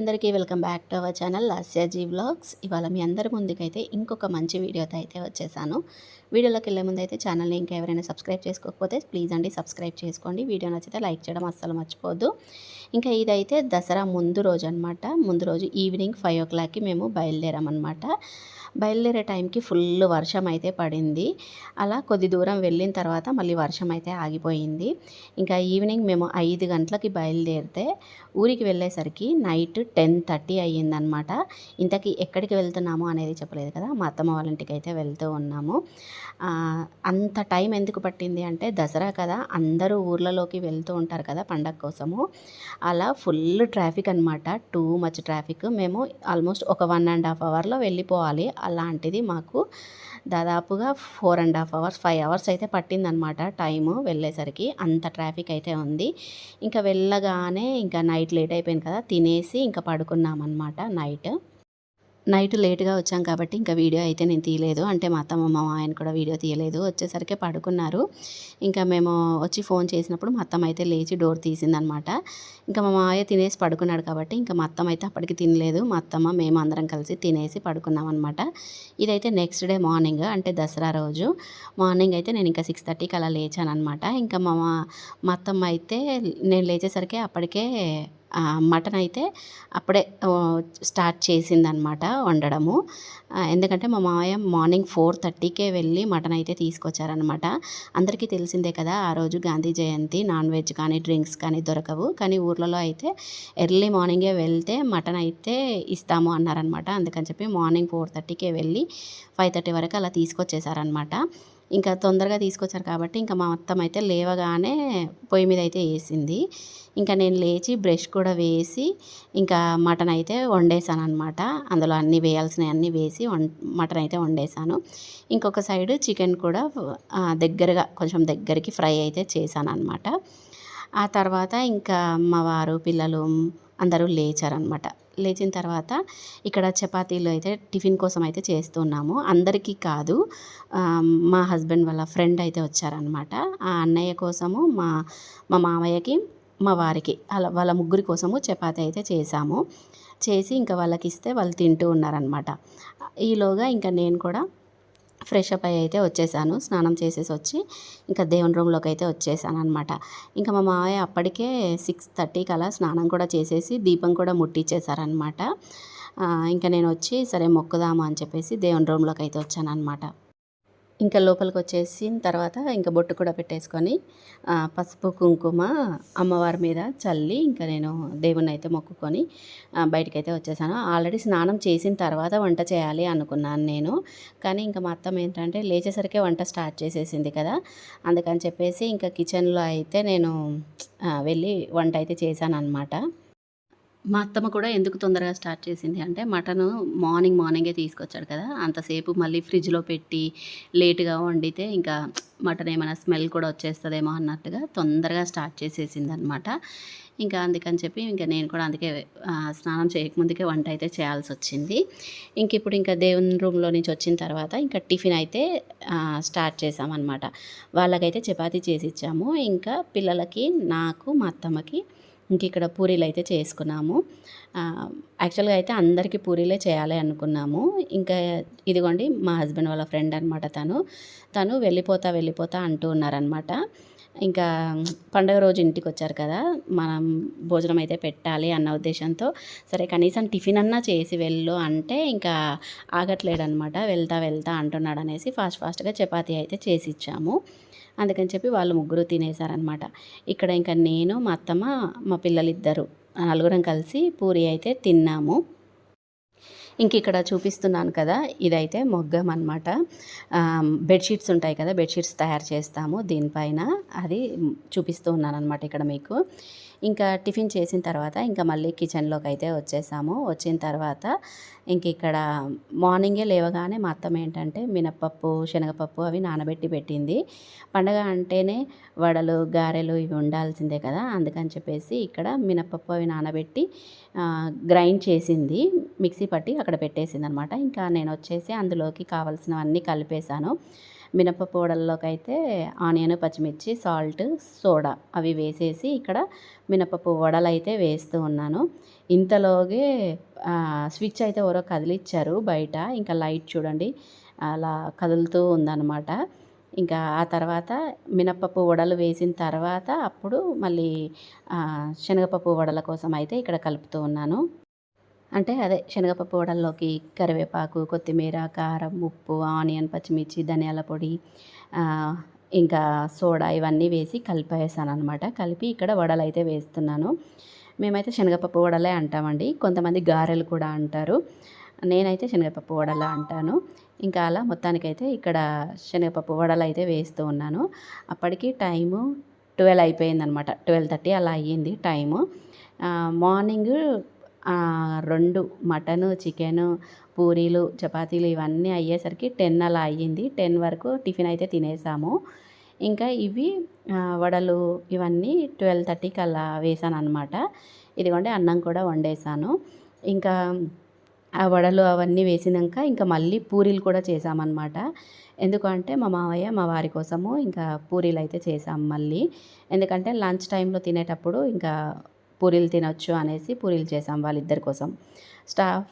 అందరికీ welcome back to our channel Lasyaji vlogs. ఇవాళ మీ అందరి ముందుకైతే ఇంకొక మంచి వీడియోతో అయితే వచ్చేసాను. వీడియోలోకి వెళ్ళే ముందు అయితే ఛానల్ని ఇంకా ఎవరైనా సబ్స్క్రైబ్ చేసుకోకపోతే ప్లీజ్ అండి సబ్స్క్రైబ్ చేసుకోండి. వీడియో నచ్చితే లైక్ చేయడం అస్సలు మర్చిపోవద్దు. ఇంకా ఇదైతే దసరా ముందు రోజు అనమాట. ముందు రోజు ఈవినింగ్ 5 o'clockకి మేము బయలుదేరామన్నమాట. బయలుదేరే టైంకి ఫుల్ వర్షం అయితే పడింది. అలా కొద్ది దూరం వెళ్ళిన తర్వాత మళ్ళీ వర్షం అయితే ఆగిపోయింది. ఇంకా ఈవినింగ్ మేము 5 గంటలకి బయలుదేరితే ఊరికి వెళ్ళేసరికి నైట్ 10:30 అయ్యిందనమాట. ఇంతకీ ఎక్కడికి వెళ్తున్నాము అనేది చెప్పలేదు కదా, మా అత్తమ్మ వాళ్ళ ఇంటికి అయితే వెళ్తూ ఉన్నాము. అంత టైం ఎందుకు పట్టింది అంటే దసరా కదా, అందరూ ఊర్లలోకి వెళ్తూ ఉంటారు కదా పండగ కోసము. అలా ఫుల్ ట్రాఫిక్ అనమాట, టూ మచ్ ట్రాఫిక్. మేము ఆల్మోస్ట్ ఒక 1.5 అవర్లో వెళ్ళిపోవాలి. అలాంటిది మాకు దాదాపుగా 4.5 అవర్స్ 5 అవర్స్ అయితే పట్టిందనమాట టైము వెళ్ళేసరికి. అంత ట్రాఫిక్ అయితే ఉంది. ఇంకా వెళ్ళగానే ఇంకా నైట్ లేట్ అయిపోయింది కదా, తినేసి ఇంకా పడుకున్నామన్నమాట. నైట్ లేట్గా వచ్చాం కాబట్టి ఇంకా వీడియో అయితే నేను తీయలేదు. అంటే మా అత్తమ్మ మా ఆయన కూడా వీడియో తీయలేదు. వచ్చేసరికి పడుకున్నారు. ఇంకా మేము వచ్చి ఫోన్ చేసినప్పుడు మా అత్తమ్మ అయితే లేచి డోర్ తీసిందనమాట. ఇంకా మా మావయ్య తినేసి పడుకున్నాడు కాబట్టి ఇంకా మా అత్తమ్మ అయితే అప్పటికి తినలేదు. మా అత్తమ్మ మేము అందరం కలిసి తినేసి పడుకున్నాం అనమాట. ఇదైతే నెక్స్ట్ డే మార్నింగ్, అంటే దసరా రోజు మార్నింగ్ అయితే నేను ఇంకా 6:30కి అలా లేచాను అనమాట. ఇంకా మా అత్తమ్మ అయితే నేను లేచేసరికి అప్పటికే మటన్ అయితే అప్పుడే స్టార్ట్ చేసిందనమాట వండడము. ఎందుకంటే మా మామయ్య మార్నింగ్ 4:30కే వెళ్ళి మటన్ అయితే తీసుకొచ్చారనమాట. అందరికీ తెలిసిందే కదా, ఆ రోజు గాంధీ జయంతి, నాన్ వెజ్ కానీ డ్రింక్స్ కానీ దొరకవు. కానీ ఊర్లలో అయితే ఎర్లీ మార్నింగే వెళ్తే మటన్ అయితే ఇస్తాము అన్నారనమాట. అందుకని చెప్పి మార్నింగ్ 4:30కే వెళ్ళి 5:30 వరకు అలా తీసుకొచ్చేసారనమాట. ఇంకా తొందరగా తీసుకొచ్చారు కాబట్టి ఇంకా మా అత్తమ్మ అయితే లేవగానే పొయ్యి మీద అయితే వేసింది. ఇంకా నేను లేచి బ్రష్ కూడా వేసి ఇంకా మటన్ అయితే వండేసాను అనమాట. అందులో అన్నీ వేయాల్సినవి అన్నీ వేసి మటన్ అయితే వండేసాను. ఇంకొక సైడు చికెన్ కూడా దగ్గరగా కొంచెం దగ్గరికి ఫ్రై అయితే చేశాను అనమాట. ఆ తర్వాత ఇంకా మా వారు పిల్లలు అందరూ లేచారనమాట. లేచిన తర్వాత ఇక్కడ చపాతీలు అయితే టిఫిన్ కోసం అయితే చేస్తున్నాము. అందరికీ కాదు, మా హస్బెండ్ వాళ్ళ ఫ్రెండ్ అయితే వచ్చారనమాట. ఆ అన్నయ్య కోసము, మా మామయ్యకి, మా వారికి, అలా వాళ్ళ ముగ్గురి కోసము చపాతీ అయితే చేసి ఇంకా వాళ్ళకి ఇస్తే వాళ్ళు తింటూ ఉన్నారనమాట. ఈలోగా ఇంకా నేను కూడా ఫ్రెష్ అప్ అయ్యి అయితే వచ్చేసాను. స్నానం చేసేసి వచ్చి ఇంకా దేవుని రూమ్లోకి అయితే వచ్చేసాను అనమాట. ఇంకా మా మావయ్య అప్పటికే 6:30కి అలా స్నానం కూడా చేసేసి దీపం కూడా ముట్టించేశారనమాట. ఇంకా నేను వచ్చి సరే మొక్కుదాము అని చెప్పేసి దేవుని రూమ్లోకి అయితే వచ్చాను అనమాట. ఇంకా లోపలికి వచ్చేసిన తర్వాత ఇంకా బొట్టు కూడా పెట్టేసుకొని పసుపు కుంకుమ అమ్మవారి మీద చల్లి ఇంకా నేను దేవుణ్ణి అయితే మొక్కుకొని బయటకైతే వచ్చేసాను. ఆల్రెడీ స్నానం చేసిన తర్వాత వంట చేయాలి అనుకున్నాను నేను. కానీ ఇంకా మా అత్తమ్మ ఏంటంటే లేచేసరికే వంట స్టార్ట్ చేసేసింది కదా, అందుకని చెప్పేసి ఇంకా కిచెన్లో అయితే నేను వెళ్ళి వంట అయితే చేశాను అనమాట. మా అత్తమ్మ కూడా ఎందుకు తొందరగా స్టార్ట్ చేసింది అంటే మటను మార్నింగే తీసుకొచ్చాడు కదా, అంతసేపు మళ్ళీ ఫ్రిడ్జ్లో పెట్టి లేట్గా వండితే ఇంకా మటన్ ఏమైనా స్మెల్ కూడా వచ్చేస్తుందేమో అన్నట్టుగా తొందరగా స్టార్ట్ చేసేసింది అనమాట. ఇంకా అందుకని చెప్పి ఇంకా నేను కూడా అందుకే స్నానం చేయకముందుకే వంట అయితే చేయాల్సి వచ్చింది. ఇప్పుడు ఇంకా దేవుని రూమ్లో నుంచి వచ్చిన తర్వాత ఇంకా టిఫిన్ అయితే స్టార్ట్ చేసామన్నమాట. వాళ్ళకైతే చపాతీ చేసి ఇచ్చాము. ఇంకా పిల్లలకి, నాకు, మా అత్తమ్మకి ఇక్కడ పూరీలు అయితే చేసుకున్నాము. యాక్చువల్గా అయితే అందరికీ పూరీలే చేయాలి అనుకున్నాము. ఇంకా ఇదిగోండి మా హస్బెండ్ వాళ్ళ ఫ్రెండ్ అనమాట. తను వెళ్ళిపోతా అంటూ ఉన్నారనమాట. ఇంకా పండుగ రోజు ఇంటికి వచ్చారు కదా, మనం భోజనం అయితే పెట్టాలి అన్న ఉద్దేశంతో సరే కనీసం టిఫిన్ అన్నా చేసి వెళ్ళు అంటే ఇంకా ఆగట్లేడనమాట. వెళ్తా అంటున్నాడు అనేసి ఫాస్ట్గా చపాతీ అయితే చేసి ఇచ్చాము. అందుకని చెప్పి వాళ్ళు ముగ్గురు తినేసారనమాట. ఇక్కడ ఇంకా నేను, మా అత్తమ్మ, మా పిల్లలిద్దరు నలుగురం కలిసి పూరి అయితే తిన్నాము. ఇక్కడ చూపిస్తున్నాను కదా, ఇదైతే మొగ్గం అనమాట. బెడ్షీట్స్ ఉంటాయి కదా, బెడ్షీట్స్ తయారు చేస్తాము దీనిపైన, అది చూపిస్తూ ఉన్నాను అనమాట ఇక్కడ మీకు. ఇంకా టిఫిన్ చేసిన తర్వాత ఇంకా మళ్ళీ కిచెన్లోకి అయితే వచ్చేసాము. వచ్చిన తర్వాత ఇక్కడ మార్నింగే లేవగానే మా అత్తమ్మ ఏంటంటే మినప్పప్పు, శనగపప్పు అవి నానబెట్టి పెట్టింది. పండగ అంటేనే వడలు, గారెలు ఇవి ఉండాల్సిందే కదా, అందుకని చెప్పేసి ఇక్కడ మినప్పప్పు అవి నానబెట్టి గ్రైండ్ చేసింది, మిక్సీ పట్టి అక్కడ పెట్టేసింది అనమాట. ఇంకా నేను వచ్చేసి అందులోకి కావాల్సినవన్నీ కలిపేశాను. మినపప్పు వడల్లోకైతే ఆనియన్, పచ్చిమిర్చి, సాల్ట్, సోడా అవి వేసేసి ఇక్కడ మినపప్పు వడలైతే వేస్తూ ఉన్నాను. ఇంతలోగే స్విచ్ అయితే ఎవరో కదిలిచ్చారు బయట. ఇంకా లైట్ చూడండి అలా కదులుతూ ఉందన్నమాట. ఇంకా ఆ తర్వాత మినపప్పు వడలు వేసిన తర్వాత అప్పుడు మళ్ళీ శనగపప్పు వడల కోసం అయితే ఇక్కడ కలుపుతూ ఉన్నాను. అంటే అదే శనగపప్పు వడల్లోకి కరివేపాకు, కొత్తిమీర, కారం, ఉప్పు, ఆనియన్, పచ్చిమిర్చి, ధనియాల పొడి, ఇంకా సోడా ఇవన్నీ వేసి కలిపేసాననమాట. కలిపి ఇక్కడ వడలైతే వేస్తున్నాను. మేమైతే శనగపప్పు వడలే అంటామండి. కొంతమంది గారెలు కూడా అంటారు. నేనైతే శనగపప్పు వడలా అంటాను. ఇంకా అలా మొత్తానికైతే ఇక్కడ శనగపప్పు వడలైతే వేస్తూ ఉన్నాను. అప్పటికి టైము 12 అయిపోయిందనమాట. 12:30 అలా అయ్యింది టైము. మార్నింగ్ 2 మటను, చికెను, పూరీలు, చపాతీలు ఇవన్నీ అయ్యేసరికి 10 అలా అయ్యింది. 10 వరకు టిఫిన్ అయితే తినేసాము. ఇంకా ఇవి వడలు ఇవన్నీ 12:30కి అలా వేసాననమాట. ఇదిగోండి అన్నం కూడా వండేసాను. ఇంకా ఆ వడలు అవన్నీ వేసినాక ఇంకా మళ్ళీ పూరీలు కూడా చేసామన్నమాట. ఎందుకంటే మా మావయ్య, మా వారి కోసము ఇంకా పూరీలు అయితే చేసాం మళ్ళీ. ఎందుకంటే లంచ్ టైంలో తినేటప్పుడు ఇంకా పూరీలు తినొచ్చు అనేసి పూరీలు చేసాం వాళ్ళిద్దరి కోసం.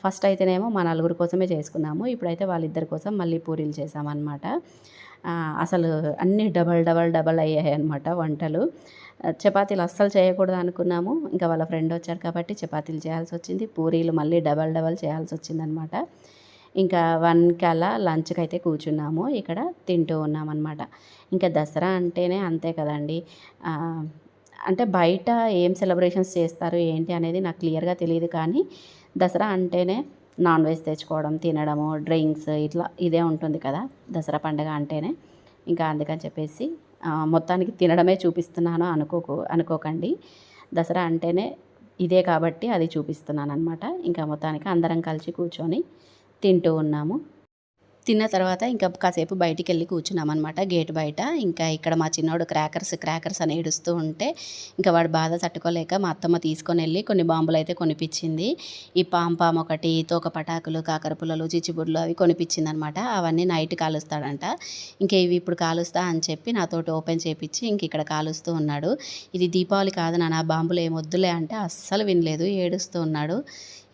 ఫస్ట్ అయితేనేమో మా నలుగురు కోసమే చేసుకున్నాము. ఇప్పుడైతే వాళ్ళిద్దరి కోసం మళ్ళీ పూరీలు చేసామన్నమాట. అసలు అన్నీ డబల్ అయ్యాయి అన్నమాట వంటలు. చపాతీలు అస్సలు చేయకూడదు అనుకున్నాము. ఇంకా వాళ్ళ ఫ్రెండ్ వచ్చారు కాబట్టి చపాతీలు చేయాల్సి వచ్చింది. పూరీలు మళ్ళీ డబల్ చేయాల్సి వచ్చిందనమాట. ఇంకా 1కి అలా లంచ్కి అయితే కూర్చున్నాము. ఇక్కడ తింటూ ఉన్నామన్నమాట. ఇంకా దసరా అంటేనే అంతే కదండి. అంటే బయట ఏం సెలబ్రేషన్స్ చేస్తారు ఏంటి అనేది నాకు క్లియర్గా తెలియదు. కానీ దసరా అంటేనే నాన్ వెజ్ తెచ్చుకోవడం, తినడము, డ్రింక్స్ ఇట్లా ఇదే ఉంటుంది కదా దసరా పండుగ అంటేనే. ఇంకా అందుకని చెప్పేసి మొత్తానికి తినడమే చూపిస్తున్నాను అనుకోకండి. దసరా అంటేనే ఇదే కాబట్టి అది చూపిస్తున్నాను అనమాట. ఇంకా మొత్తానికి అందరం కలిసి కూర్చొని తింటూ ఉన్నాము. తిన్న తర్వాత ఇంకా కాసేపు బయటికి వెళ్ళి కూర్చున్నామన్నమాట గేట్ బయట. ఇంకా ఇక్కడ మా చిన్నోడు క్రాకర్స్ అని ఏడుస్తూ ఉంటే ఇంకా వాడు బాధ తట్టుకోలేక మా అత్తమ్మ తీసుకొని వెళ్ళి కొన్ని బాంబులు అయితే కొనిపించింది. ఈ పాంపాం ఒకటి, తోక పటాకులు, కాకరపుల్లలు, చిచ్చుబుడ్లు అవి కొనిపించింది అనమాట. అవన్నీ నైట్ కాలుస్తాడంట. ఇంకా ఇవి ఇప్పుడు కాలుస్తా అని చెప్పి నాతోటి ఓపెన్ చేపించి ఇంక ఇక్కడ కాలుస్తూ ఉన్నాడు. ఇది దీపావళి కాదు నాన్న, బాంబులు ఏమొద్దులే అంటే అస్సలు వినలేదు, ఏడుస్తూ ఉన్నాడు.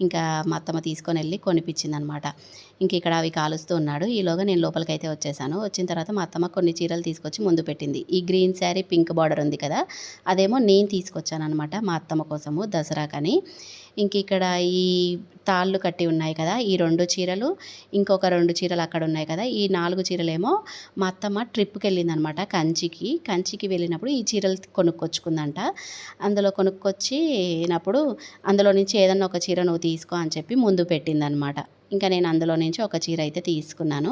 ఇంకా మా అత్తమ్మ తీసుకొని వెళ్ళి కొనిపించింది అనమాట. ఇంక ఇక్కడ అవి కాలుస్తూ ఉన్నాడు. ఈలోగా నేను లోపలికైతే వచ్చేసాను. వచ్చిన తర్వాత మా అత్తమ్మ కొన్ని చీరలు తీసుకొచ్చి ముందు పెట్టింది. ఈ గ్రీన్ శారీ, పింక్ బార్డర్ ఉంది కదా, అదేమో నేను తీసుకొచ్చాను అనమాట మా అత్తమ్మ కోసము దసరాకని. ఇంక ఇక్కడ ఈ తాళ్ళు కట్టి ఉన్నాయి కదా, ఈ 2 చీరలు, ఇంకొక 2 చీరలు అక్కడ ఉన్నాయి కదా, ఈ 4 చీరలేమో మా అత్తమ్మ ట్రిప్కి వెళ్ళిందనమాట కంచికి వెళ్ళినప్పుడు ఈ చీరలు కొనుక్కొచ్చుకుందంట. అందులో కొనుక్కొచ్చినప్పుడు అందులో నుంచి ఏదన్నా ఒక చీర నువ్వు తీసుకో అని చెప్పి ముందు పెట్టిందనమాట. ఇంకా నేను అందులో నుంచి ఒక చీర అయితే తీసుకున్నాను.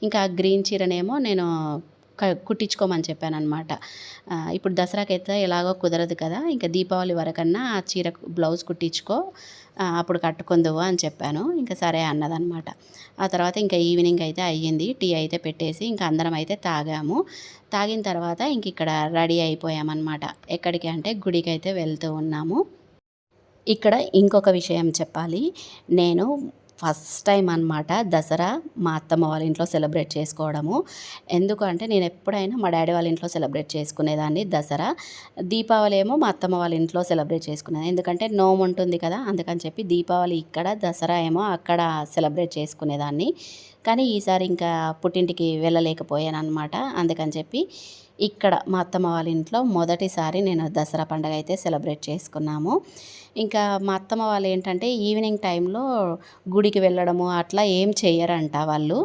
ఇంకా గ్రీన్ చీరనేమో నేను కుట్టించుకోమని చెప్పానమాట. ఇప్పుడు దసరాకైతే ఎలాగో కుదరదు కదా, ఇంకా దీపావళి వరకన్నా ఆ చీర బ్లౌజ్ కుట్టించుకో, అప్పుడు కట్టుకుందువు అని చెప్పాను. ఇంకా సరే అన్నదనమాట. ఆ తర్వాత ఇంకా ఈవినింగ్ అయితే అయ్యింది. టీ అయితే పెట్టేసి ఇంకా అందరం అయితే తాగాము. తాగిన తర్వాత ఇంక ఇక్కడ రెడీ అయిపోయామన్నమాట. ఎక్కడికి అంటే గుడికి అయితే వెళ్తూ ఉన్నాము. ఇక్కడ ఇంకొక విషయం చెప్పాలి. నేను ఫస్ట్ టైం అనమాట దసరా మా అత్తమ్మ వాళ్ళ ఇంట్లో సెలబ్రేట్ చేసుకోవడము. ఎందుకంటే నేను ఎప్పుడైనా మా డాడీ వాళ్ళ ఇంట్లో సెలబ్రేట్ చేసుకునేదాన్ని దసరా. దీపావళి ఏమో మా అత్తమ్మ వాళ్ళ ఇంట్లో సెలబ్రేట్ చేసుకునేది. ఎందుకంటే నోము ఉంటుంది కదా, అందుకని చెప్పి దీపావళి ఇక్కడ, దసరా ఏమో అక్కడ సెలబ్రేట్ చేసుకునేదాన్ని. కానీ ఈసారి ఇంకా పుట్టింటికి వెళ్ళలేకపోయాను అనమాట. అందుకని చెప్పి ఇక్కడ మా అత్తమ్మ వాళ్ళ ఇంట్లో మొదటిసారి నేను దసరా పండుగ అయితే సెలబ్రేట్ చేసుకున్నాము. ఇంకా మా అత్తమ్మ వాళ్ళు ఏంటంటే ఈవినింగ్ టైంలో గుడికి వెళ్ళడము అట్లా ఏం చెయ్యరంట వాళ్ళు.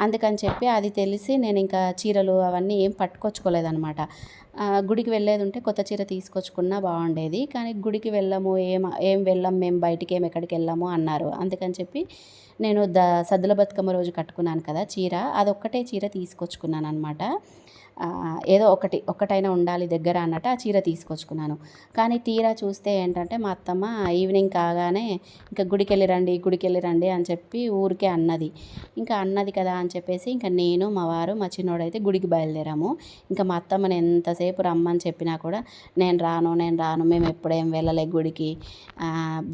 అందుకని చెప్పి అది తెలిసి నేను ఇంకా చీరలు అవన్నీ ఏం పట్టుకొచ్చుకోలేదనమాట. గుడికి వెళ్ళేది ఉంటే కొత్త చీర తీసుకొచ్చుకున్నా బాగుండేది. కానీ గుడికి వెళ్ళము, ఏం వెళ్ళం మేము, బయటికి ఎక్కడికి వెళ్ళాము అన్నారు. అందుకని చెప్పి నేను సద్దుల బతుకమ్మ రోజు కట్టుకున్నాను కదా చీర, అదొక్కటే చీర తీసుకొచ్చుకున్నాను అనమాట. ఏదో ఒక్కటైనా ఉండాలి దగ్గర అన్నట్టు ఆ చీర తీసుకొచ్చుకున్నాను. కానీ తీరా చూస్తే ఏంటంటే మా అత్తమ్మ ఈవినింగ్ కాగానే ఇంకా గుడికి వెళ్ళి రండి అని చెప్పి ఊరికే అన్నది. ఇంకా అన్నది కదా అని చెప్పేసి ఇంకా నేను, మా వారు, మా చిన్నోడైతే గుడికి బయలుదేరాము. ఇంకా మా అత్తమ్మని ఎంతసేపు రమ్మని చెప్పినా కూడా నేను రాను, మేము ఎప్పుడేం వెళ్ళలే గుడికి,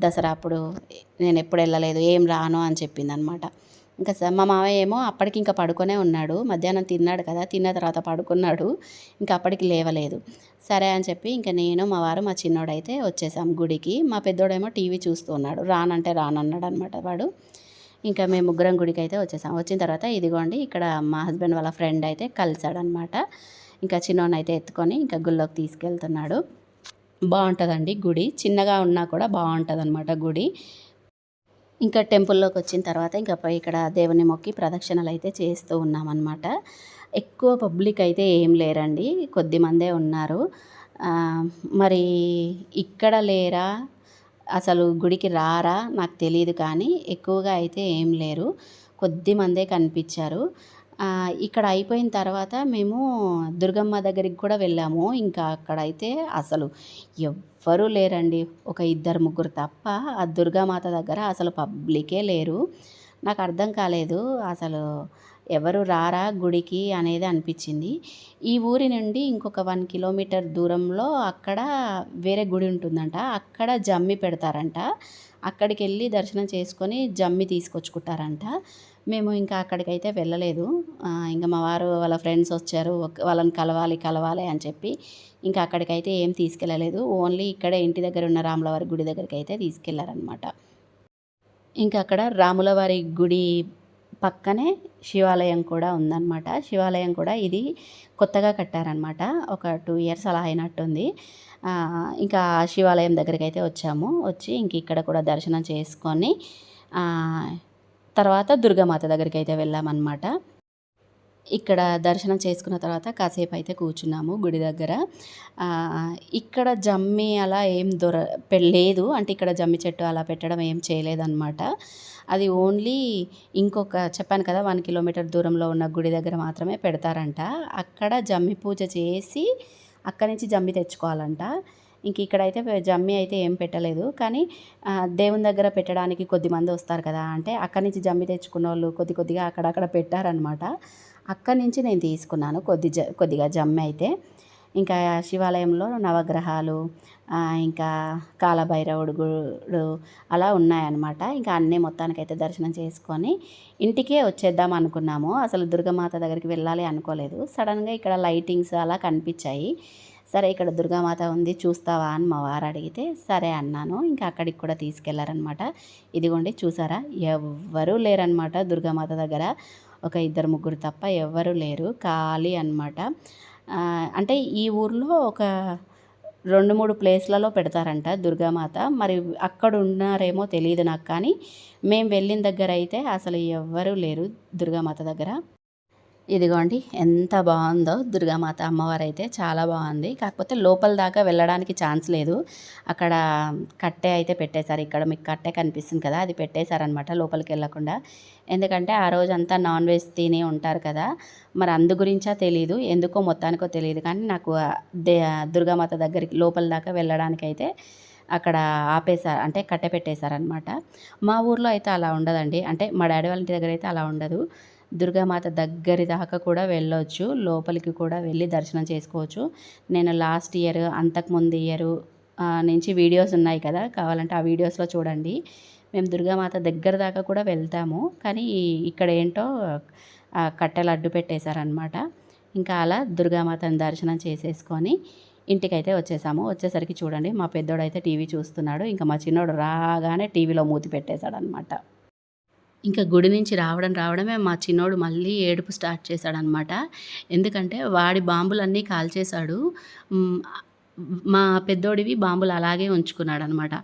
దసరా అప్పుడు నేను ఎప్పుడు వెళ్ళలేదు, ఏం రాను అని చెప్పింది అనమాట. ఇంకా మా మావయ్య ఏమో అప్పటికి ఇంకా పడుకొనే ఉన్నాడు. మధ్యాహ్నం తిన్నాడు కదా, తిన్న తర్వాత పడుకున్నాడు. ఇంకా అప్పటికి లేవలేదు. సరే అని చెప్పి ఇంకా నేను, మా వారు, మా చిన్నోడైతే వచ్చేసాం గుడికి. మా పెద్దోడేమో టీవీ చూస్తూ ఉన్నాడు. రానంటే రానన్నాడనమాట వాడు. ఇంకా మేము ముగ్గురం గుడికి అయితే వచ్చేసాం. వచ్చిన తర్వాత ఇదిగోండి ఇక్కడ మా హస్బెండ్ వాళ్ళ ఫ్రెండ్ అయితే కలిసాడనమాట. ఇంకా చిన్నోడినైతే ఎత్తుకొని ఇంకా గుళ్ళోకి తీసుకెళ్తున్నాడు. బాగుంటుందండి గుడి, చిన్నగా ఉన్నా కూడా బాగుంటుందన్నమాట గుడి. ఇంకా టెంపుల్లోకి వచ్చిన తర్వాత ఇంకా పోయి ఇక్కడ దేవుని మొక్కి ప్రదక్షిణలు అయితే చేస్తూ ఉన్నామన్నమాట. ఎక్కువ పబ్లిక్ అయితే ఏం లేరండి, కొద్ది మందే ఉన్నారు. మరి ఇక్కడ లేరా, అసలు గుడికి రారా నాకు తెలియదు, కానీ ఎక్కువగా అయితే ఏం లేరు, కొద్ది మందే కనిపించారు. ఇక్కడ అయిపోయిన తర్వాత మేము దుర్గమ్మ దగ్గరికి కూడా వెళ్ళాము. ఇంకా అక్కడైతే అసలు ఎవ్వరూ లేరండి, ఒక ఇద్దరు ముగ్గురు తప్ప ఆ దుర్గామాత దగ్గర అసలు పబ్లికే లేరు. నాకు అర్థం కాలేదు అసలు ఎవరు రారా గుడికి అనేది అనిపించింది. ఈ ఊరి నుండి ఇంకొక 1 కిలోమీటర్ దూరంలో అక్కడ వేరే గుడి ఉంటుందంట. అక్కడ జమ్మి పెడతారంట. అక్కడికి వెళ్ళి దర్శనం చేసుకొని జమ్మి తీసుకొచ్చుకుంటారంట. మేము ఇంకా అక్కడికైతే వెళ్ళలేదు. ఇంకా మా వారు వాళ్ళ ఫ్రెండ్స్ వచ్చారు, వాళ్ళని కలవాలి అని చెప్పి ఇంకా అక్కడికైతే ఏం తీసుకెళ్ళలేదు. ఓన్లీ ఇక్కడే ఇంటి దగ్గర ఉన్న రాములవారి గుడి దగ్గరికి అయితే తీసుకెళ్లారనమాట. ఇంకా అక్కడ రాములవారి గుడి పక్కనే శివాలయం కూడా ఉందన్నమాట. శివాలయం కూడా ఇది కొత్తగా కట్టారనమాట. ఒక 2 ఇయర్స్ అలా అయినట్టుంది. ఇంకా శివాలయం దగ్గరికి అయితే వచ్చాము. వచ్చి ఇంక ఇక్కడ కూడా దర్శనం చేసుకొని తర్వాత దుర్గామాత దగ్గరికి అయితే వెళ్ళామన్నమాట. ఇక్కడ దర్శనం చేసుకున్న తర్వాత కాసేపు అయితే కూర్చున్నాము గుడి దగ్గర. ఇక్కడ జమ్మి అలా ఏం లేదు, అంటే ఇక్కడ జమ్మి చెట్టు అలా పెట్టడం ఏం చేయలేదన్నమాట. అది ఓన్లీ ఇంకొక చెప్పాను కదా 1 కిలోమీటర్ దూరంలో ఉన్న గుడి దగ్గర మాత్రమే పెడతారంట. అక్కడ జమ్మి పూజ చేసి అక్కడి నుంచి జమ్మి తెచ్చుకోవాలంట. ఇంక ఇక్కడైతే జమ్మి అయితే ఏం పెట్టలేదు, కానీ దేవుని దగ్గర పెట్టడానికి కొద్దిమంది వస్తారు కదా, అంటే అక్కడి నుంచి జమ్మి తెచ్చుకున్న వాళ్ళు కొద్దిగా అక్కడక్కడ పెట్టారనమాట. అక్కడి నుంచి నేను తీసుకున్నాను కొద్దిగా జమ్మి అయితే. ఇంకా శివాలయంలో నవగ్రహాలు, ఇంకా కాలభైరవుడు గుడు అలా ఉన్నాయన్నమాట. ఇంకా అన్నీ మొత్తానికైతే దర్శనం చేసుకొని ఇంటికే వచ్చేద్దాం అనుకున్నాము. అసలు దుర్గామాత దగ్గరికి వెళ్ళాలి అనుకోలేదు. సడన్గా ఇక్కడ లైటింగ్స్ అలా కనిపించాయి. సరే ఇక్కడ దుర్గామాత ఉంది చూస్తావా అని మా వారు అడిగితే సరే అన్నాను. ఇంకా అక్కడికి కూడా తీసుకెళ్లారనమాట. ఇదిగోండి చూసారా, ఎవ్వరూ లేరనమాట దుర్గామాత దగ్గర. ఒక ఇద్దరు ముగ్గురు తప్ప ఎవ్వరూ లేరు, ఖాళీ అనమాట. అంటే ఈ ఊర్లో ఒక 2-3 ప్లేస్లలో పెడతారంట దుర్గామాత. మరి అక్కడ ఉన్నారేమో తెలియదు నాకు, కానీ మేము వెళ్ళిన దగ్గర అయితే అసలు ఎవ్వరూ లేరు దుర్గామాత దగ్గర. ఇదిగోండి ఎంత బాగుందో దుర్గామాత అమ్మవారు అయితే, చాలా బాగుంది. కాకపోతే లోపల దాకా వెళ్ళడానికి ఛాన్స్ లేదు. అక్కడ కట్టె అయితే పెట్టేశారు. ఇక్కడ మీకు కట్టె కనిపిస్తుంది కదా, అది పెట్టేశారనమాట లోపలికి వెళ్ళకుండా. ఎందుకంటే ఆ రోజంతా నాన్ వెజ్ తిని ఉంటారు కదా, మరి అందు గురించా తెలీదు, ఎందుకో మొత్తానికో తెలియదు, కానీ నాకు దుర్గామాత దగ్గరికి లోపల దాకా వెళ్ళడానికైతే అక్కడ ఆపేశారు, అంటే కట్టె పెట్టేశారనమాట. మా ఊర్లో అయితే అలా ఉండదండి, అంటే మా డాడీ వాళ్ళ ఇంటి దగ్గర అయితే అలా ఉండదు. దుర్గామాత దగ్గరి దాకా కూడా వెళ్ళొచ్చు, లోపలికి కూడా వెళ్ళి దర్శనం చేసుకోవచ్చు. నేను లాస్ట్ ఇయర్, అంతకుముందు ఇయర్ నుంచి వీడియోస్ ఉన్నాయి కదా, కావాలంటే ఆ వీడియోస్లో చూడండి. మేము దుర్గామాత దగ్గర దాకా కూడా వెళ్తాము, కానీ ఇక్కడ ఏంటో కట్టెలు అడ్డు పెట్టేశారనమాట. ఇంకా అలా దుర్గామాతను దర్శనం చేసేసుకొని ఇంటికైతే వచ్చేసాము. వచ్చేసరికి చూడండి మా పెద్దోడైతే టీవీ చూస్తున్నాడు. ఇంకా మా చిన్నోడు రాగానే టీవీలో మూతి పెట్టేశాడనమాట. ఇంకా గుడి నుంచి రావడమే మా చిన్నోడు మళ్ళీ ఏడుపు స్టార్ట్ చేశాడనమాట. ఎందుకంటే వాడి బాంబులన్నీ కాల్చేశాడు. మా పెద్దోడివి బాంబులు అలాగే ఉంచుకున్నాడనమాట.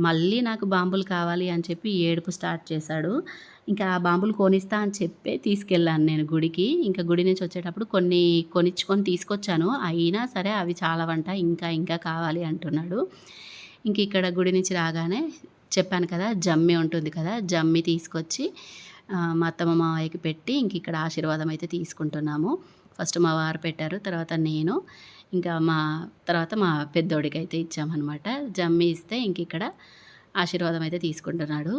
మళ్ళీ నాకు బాంబులు కావాలి అని చెప్పి ఏడుపు స్టార్ట్ చేశాడు. ఇంకా ఆ బాంబులు కొనిస్తా అని చెప్పే తీసుకెళ్ళాను నేను గుడికి. ఇంకా గుడి నుంచి వచ్చేటప్పుడు కొన్ని కొనిచ్చుకొని తీసుకొచ్చాను. అయినా సరే అవి చాలవంట, ఇంకా కావాలి అంటున్నాడు. ఇంక ఇక్కడ గుడి నుంచి రాగానే చెప్పాను కదా జమ్మి ఉంటుంది కదా, జమ్మి తీసుకొచ్చి మా అత్తమ్మ మావయ్యకి పెట్టి ఇంక ఇక్కడ ఆశీర్వాదం అయితే తీసుకుంటున్నాము. ఫస్ట్ మా వారు పెట్టారు, తర్వాత నేను, ఇంకా తర్వాత మా పెద్దోడికి అయితే ఇచ్చామన్నమాట. జమ్మి ఇస్తే ఇంక ఇక్కడ ఆశీర్వాదం అయితే తీసుకుంటున్నాడు.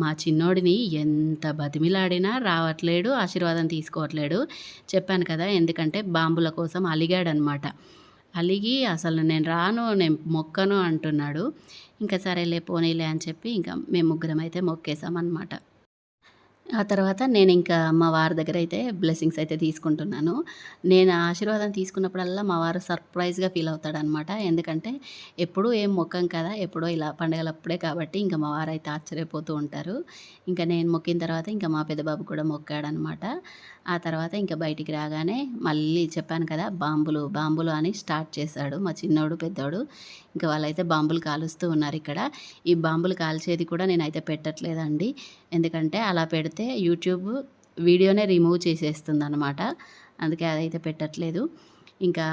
మా చిన్నోడిని ఎంత బతిమిలాడినా రావట్లేడు, ఆశీర్వాదం తీసుకోవట్లేడు. చెప్పాను కదా, ఎందుకంటే బాంబుల కోసం అలిగాడనమాట. అలిగి అసలు నేను రాను, నేను మొక్కను అంటున్నాడు. ఇంకా సరేలే పోనీలే అని చెప్పి ఇంకా మేము ముగ్గురం అయితే మొక్కేసామన్నమాట. ఆ తర్వాత నేనింకా మా వారి దగ్గరైతే బ్లెస్సింగ్స్ అయితే తీసుకుంటున్నాను. నేను ఆశీర్వాదం తీసుకున్నప్పుడల్లా మా వారు సర్ప్రైజ్‌గా ఫీల్ అవుతాడనమాట. ఎందుకంటే ఎప్పుడూ ఏం మొక్కం కదా! ఎప్పుడో ఇలా పండగలప్పుడే కాబట్టి ఇంక మా వారైతే ఆశ్చర్యపోతూ ఉంటారు. ఇంక నేను మొక్కిన తర్వాత ఇంక మా పెద్ద బాబు కూడా మొక్కాడనమాట. ఆ తర్వాత ఇంక బయటికి రాగానే మళ్ళీ చెప్పాను కదా! బాంబులు అని స్టార్ట్ చేశాడు మా చిన్నోడు, పెద్దోడు. ఇంక వాళ్ళైతే బాంబులు కాలుస్తూ ఉన్నారిక్కడ. ఈ బాంబులు కాల్చేది కూడా నేనైతే పెట్టట్లేదండి. ఎందుకంటే అలా పెడితే యూట్యూబ్ వీడియోనే రిమూవ్ చేసేస్తుందనమాట. అందుకే అదైతే పెట్టట్లేదు. ఇంకా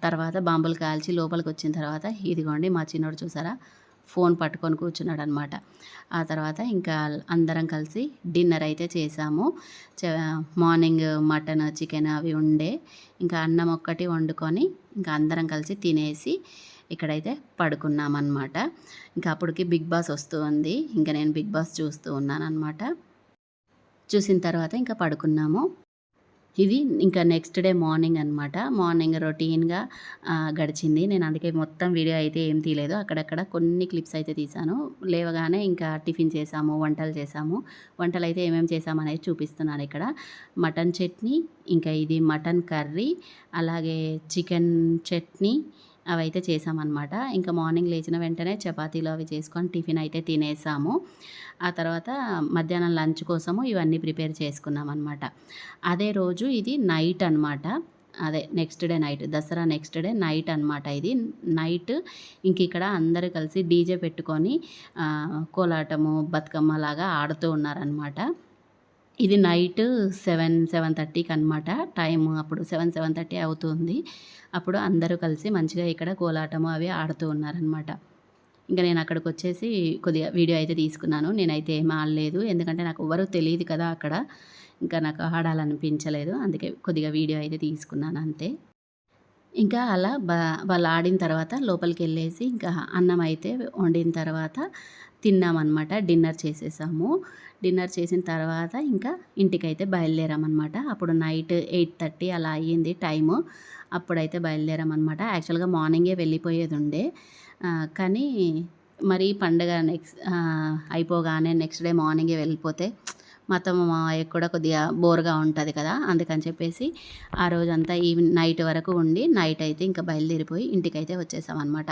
తర్వాత బాంబులు కాల్చి లోపలికొచ్చిన తర్వాత ఇదిగోండి మా చిన్నోడు చూసారా? ఫోన్ పట్టుకొని కూర్చున్నాడనమాట. ఆ తర్వాత ఇంకా అందరం కలిసి డిన్నర్ అయితే చేశాము. చ మార్నింగ్ మటన్, చికెన్ అవి ఉండే. ఇంకా అన్నం ఒక్కటి వండుకొని ఇంకా అందరం కలిసి తినేసి ఇక్కడైతే పడుకున్నామనమాట. ఇంకా అప్పటికి 'బిగ్ బాస్' వస్తూ ఉంది. ఇంక నేను 'బిగ్ బాస్' చూస్తూ ఉన్నాననమాట. చూసిన తర్వాత ఇంకా పడుకున్నాము. ఇది ఇంకా నెక్స్ట్ డే మార్నింగ్ అనమాట. మార్నింగ్ రొటీన్‌గా గడిచింది. నేను అందుకే మొత్తం వీడియో అయితే ఏం తీయలేదు. అక్కడక్కడ కొన్ని క్లిప్స్ అయితే తీశాను. లేవగానే ఇంకా టిఫిన్ చేశాము, వంటలు చేశాము. వంటలైతే ఏమేమి చేశామనేది చూపిస్తున్నాను ఇక్కడ. మటన్ చట్నీ, ఇంకా ఇది మటన్ కర్రీ, అలాగే చికెన్ చట్నీ అవైతే చేశామనమాట. ఇంకా మార్నింగ్ లేచిన వెంటనే చపాతీలు అవి చేసుకొని టిఫిన్ అయితే తినేసాము. ఆ తర్వాత మధ్యాహ్నం లంచ్ కోసము ఇవన్నీ ప్రిపేర్ చేసుకున్నామనమాట. అదే రోజు ఇది నైట్ అనమాట. అదే next day night. Dasara next day night అనమాట ఇది. నైట్ ఇంకిక్కడ అందరూ కలిసి డీజే పెట్టుకొని కోలాటము, బతుకమ్మ లాగా ఆడుతూ ఉన్నారనమాట. ఇది నైట్ 7:30కి అనమాట టైము. అప్పుడు 7:30 అవుతుంది. అప్పుడు అందరూ కలిసి మంచిగా ఇక్కడ కోలాటము అవి ఆడుతూ ఉన్నారనమాట. ఇంక నేను అక్కడికొచ్చేసి కొద్దిగా వీడియో అయితే తీసుకున్నాను. నేనైతే ఏమి ఆడలేదు. ఎందుకంటే నాకు ఎవ్వరూ తెలీదు కదా అక్కడ. ఇంకా నాకు ఆడాలనిపించలేదు. అందుకే కొద్దిగా వీడియో అయితే తీసుకున్నాను అంతే. ఇంకా అలా వాళ్ళు ఆడిన తర్వాత లోపలికెళ్ళేసి ఇంకా అన్నం అయితే వండిన తర్వాత తిన్నామనమాట. డిన్నర్ చేసేసాము. డిన్నర్ చేసిన తర్వాత ఇంకా ఇంటికైతే బయలుదేరామనమాట. అప్పుడు నైట్ 8:30 అలా అయ్యింది టైము. అప్పుడైతే బయలుదేరామనమాట. యాక్చువల్‌గా మార్నింగే వెళ్ళిపోయేదుండే. కానీ మరి పండగ అయిపోగానే నెక్స్ట్ డే మార్నింగే వెళ్ళిపోతే మా అత్తమ్మ, మావయ్యకి కూడా కొద్దిగా బోర్‌గా ఉంటది కదా! అందుకని చెప్పేసి ఆ రోజంతా నైట్ వరకు ఉండి నైట్ అయితే ఇంకా బయలుదేరిపోయి ఇంటికైతే వచ్చేసామనమాట.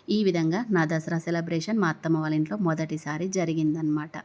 ఈ విధంగా నా దసరా సెలబ్రేషన్ మా అత్తమ్మ వాళ్ళ ఇంట్లో మొదటిసారి జరిగిందనమాట.